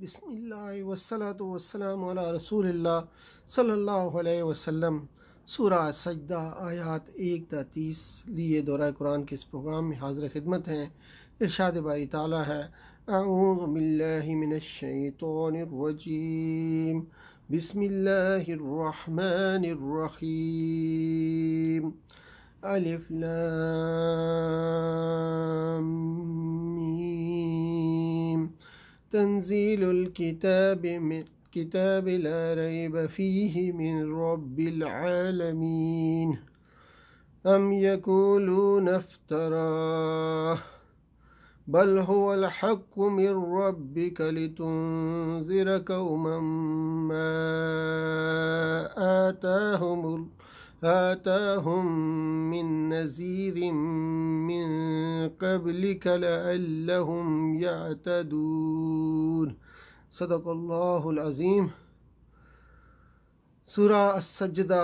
بسم اللہ والصلاة والسلام علی رسول اللہ صلی اللہ علیہ وسلم۔ سورہ سجدہ آیات 1 تا 30 لیے دورہ قرآن کے اس پروگرام میں حاضر خدمت ہیں۔ ارشاد باری تعالیٰ ہے، اعوذ باللہ من الشیطان الرجیم، بسم اللہ الرحمن الرحیم، الف لام میم، تنزیل الكتاب لا ریب فیہ من رب العالمین، ام یقولون افتراہ بل هو الحق من ربك لتنذر قوما ما آتاهم من نذير من قبلك لعلهم يهتدون۔ صدق اللہ العظیم۔ سورہ السجدہ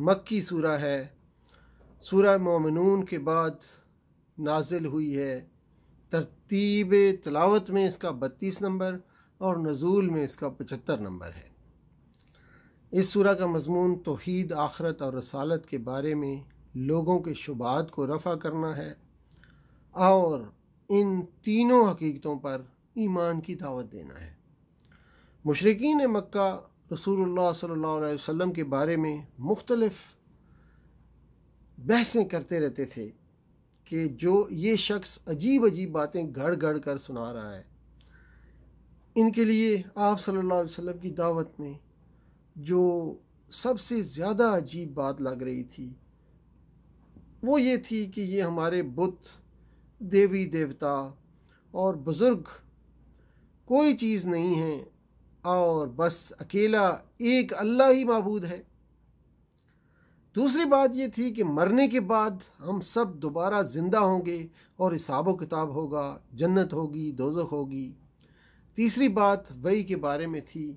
مکی سورہ ہے، سورہ مومنون کے بعد نازل ہوئی ہے۔ ترتیب تلاوت میں اس کا 32 نمبر اور نزول میں اس کا 75 نمبر ہے۔ اس سورہ کا مضمون توحید، آخرت اور رسالت کے بارے میں لوگوں کے شبہات کو رفع کرنا ہے اور ان تینوں حقیقتوں پر ایمان کی دعوت دینا ہے۔ مشرکین مکہ رسول اللہ صلی اللہ علیہ وسلم کے بارے میں مختلف بحثیں کرتے رہتے تھے کہ جو یہ شخص عجیب عجیب باتیں گھڑ گھڑ کر سنا رہا ہے۔ ان کے لیے آپ صلی اللہ علیہ وسلم کی دعوت میں جو سب سے زیادہ عجیب بات لگ رہی تھی وہ یہ تھی کہ یہ ہمارے بت، دیوی دیوتا اور بزرگ کوئی چیز نہیں ہیں اور بس اکیلا ایک اللہ ہی معبود ہے۔ دوسری بات یہ تھی کہ مرنے کے بعد ہم سب دوبارہ زندہ ہوں گے اور حساب و کتاب ہوگا، جنت ہوگی، دوزخ ہوگی۔ تیسری بات وحی کے بارے میں تھی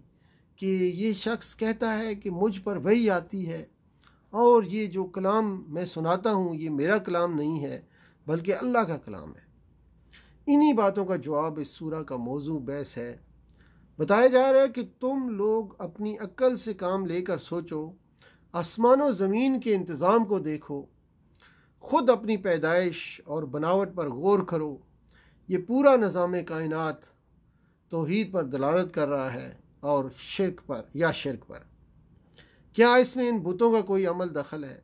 کہ یہ شخص کہتا ہے کہ مجھ پر وحی آتی ہے اور یہ جو کلام میں سناتا ہوں یہ میرا کلام نہیں ہے بلکہ اللہ کا کلام ہے۔ انہی باتوں کا جواب اس سورہ کا موضوع بحث ہے۔ بتایا جا رہا ہے کہ تم لوگ اپنی عقل سے کام لے کر سوچو، آسمان و زمین کے انتظام کو دیکھو، خود اپنی پیدائش اور بناوٹ پر غور کرو۔ یہ پورا نظام کائنات توحید پر دلالت کر رہا ہے اور شرک پر کیا اس میں ان بتوں کا کوئی عمل دخل ہے؟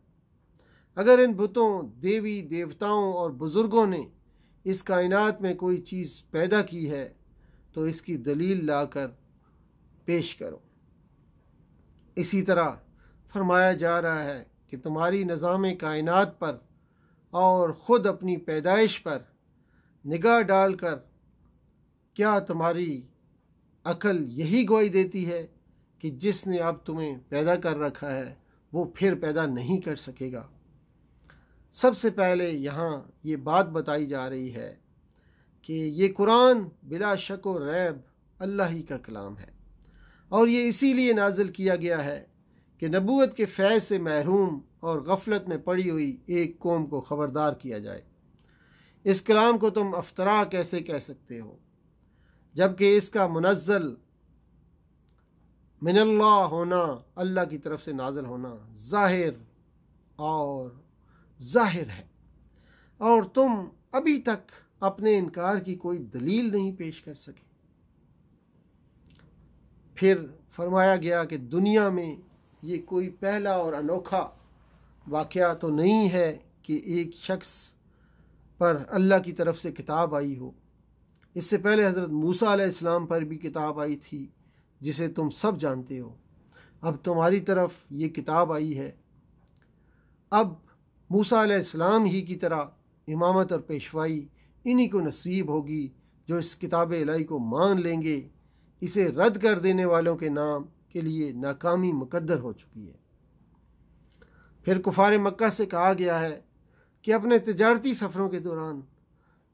اگر ان بتوں، دیوی دیوتاؤں اور بزرگوں نے اس کائنات میں کوئی چیز پیدا کی ہے تو اس کی دلیل لا کر پیش کرو۔ اسی طرح فرمایا جا رہا ہے کہ تمہاری نظام کائنات پر اور خود اپنی پیدائش پر نگاہ ڈال کر کیا تمہاری عقل یہی گواہی دیتی ہے کہ جس نے اب تمہیں پیدا کر رکھا ہے وہ پھر پیدا نہیں کر سکے گا؟ سب سے پہلے یہاں یہ بات بتائی جا رہی ہے کہ یہ قرآن بلا شک و ریب اللہ ہی کا کلام ہے اور یہ اسی لیے نازل کیا گیا ہے کہ نبوت کے فیض سے محروم اور غفلت میں پڑی ہوئی ایک قوم کو خبردار کیا جائے۔ اس کلام کو تم افطرا کیسے کہہ سکتے ہو جبکہ اس کا منزل من اللہ ہونا، اللہ کی طرف سے نازل ہونا ظاہر ہے اور تم ابھی تک اپنے انکار کی کوئی دلیل نہیں پیش کر سکے۔ پھر فرمایا گیا کہ دنیا میں یہ کوئی پہلا اور انوکھا واقعہ تو نہیں ہے کہ ایک شخص پر اللہ کی طرف سے کتاب آئی ہو۔ اس سے پہلے حضرت موسیٰ علیہ السلام پر بھی کتاب آئی تھی جسے تم سب جانتے ہو۔ اب تمہاری طرف یہ کتاب آئی ہے۔ اب موسیٰ علیہ السلام ہی کی طرح امامت اور پیشوائی انہی کو نصیب ہوگی جو اس کتاب الہی کو مان لیں گے۔ اسے رد کر دینے والوں کے نام کے لیے ناکامی مقدر ہو چکی ہے۔ پھر کفار مکہ سے کہا گیا ہے کہ اپنے تجارتی سفروں کے دوران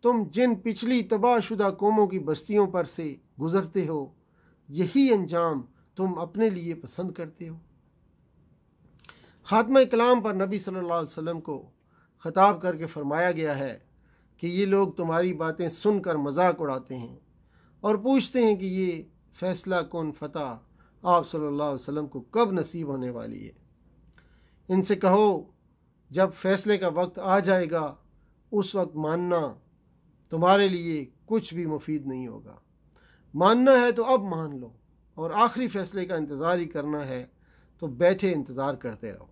تم جن پچھلی تباہ شدہ قوموں کی بستیوں پر سے گزرتے ہو یہی انجام تم اپنے لیے پسند کرتے ہو۔ خاتمہ کلام پر نبی صلی اللہ علیہ وسلم کو خطاب کر کے فرمایا گیا ہے کہ یہ لوگ تمہاری باتیں سن کر مذاق اڑاتے ہیں اور پوچھتے ہیں کہ یہ فیصلہ کن فتح آپ صلی اللہ علیہ وسلم کو کب نصیب ہونے والی ہے۔ ان سے کہو جب فیصلے کا وقت آ جائے گا اس وقت ماننا تمہارے لیے کچھ بھی مفید نہیں ہوگا۔ ماننا ہے تو اب مان لو، اور آخری فیصلے کا انتظار ہی کرنا ہے تو بیٹھے انتظار کرتے رہو۔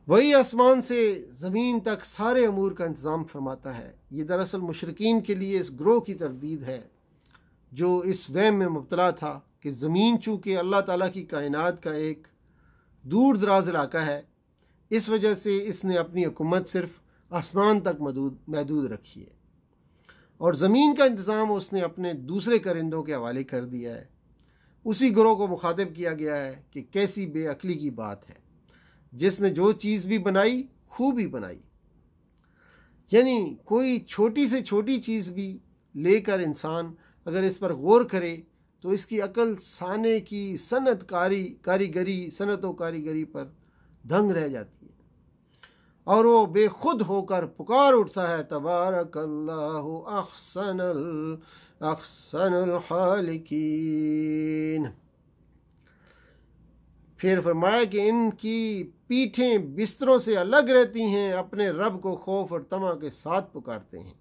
وہی آسمان سے زمین تک سارے امور کا انتظام فرماتا ہے۔ یہ دراصل مشرکین کے لیے اس گروہ کی تردید ہے جو اس وہم میں مبتلا تھا کہ زمین چونکہ اللہ تعالیٰ کی کائنات کا ایک دور دراز علاقہ ہے، اس وجہ سے اس نے اپنی حکومت صرف آسمان تک محدود رکھی ہے، اور زمین کا انتظام اس نے اپنے دوسرے کرندوں کے حوالے کر دیا ہے۔ اسی گروہ کو مخاطب کیا گیا ہے کہ کیسی بے عقلی کی بات ہے، جس نے جو چیز بھی بنائی خوب ہی بنائی۔ یعنی کوئی چھوٹی سے چھوٹی چیز بھی لے کر انسان اگر اس پر غور کرے تو اس کی عقل سانے کی صنعت و کاریگری پر دھنگ رہ جاتی ہے، اور وہ بے خود ہو کر پکار اٹھتا ہے تبارک اللہ احسن الخالقین۔ پھر فرمایا کہ ان کی پیٹھیں بستروں سے الگ رہتی ہیں، اپنے رب کو خوف اور طمع کے ساتھ پکارتے ہیں۔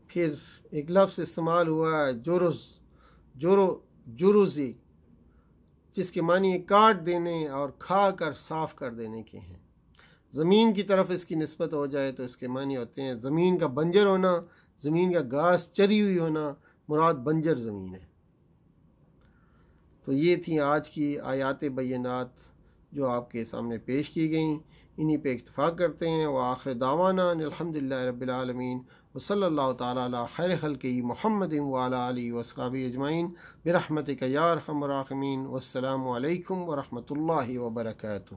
پھر ایک لفظ استعمال ہوا ہے جروزی، جس کے معنی کاٹ دینے اور کھا کر صاف کر دینے کے ہیں۔ زمین کی طرف اس کی نسبت ہو جائے تو اس کے معنی ہوتے ہیں زمین کا بنجر ہونا، زمین کا گھاس چری ہوئی ہونا، مراد بنجر زمین ہے۔ تو یہ تھیں آج کی آیات بینات جو آپ کے سامنے پیش کی گئیں، انہی پہ اکتفا کرتے ہیں۔ وآخر دعوانا ان الحمدللہ رب العالمین، وصلی اللہ تعالی علی خیر خلقہ محمد وعلی آلہ وصحبہ اجمعین برحمتک یا ارحم الراحمین۔ والسلام علیکم ورحمۃ اللہ وبرکاتہ۔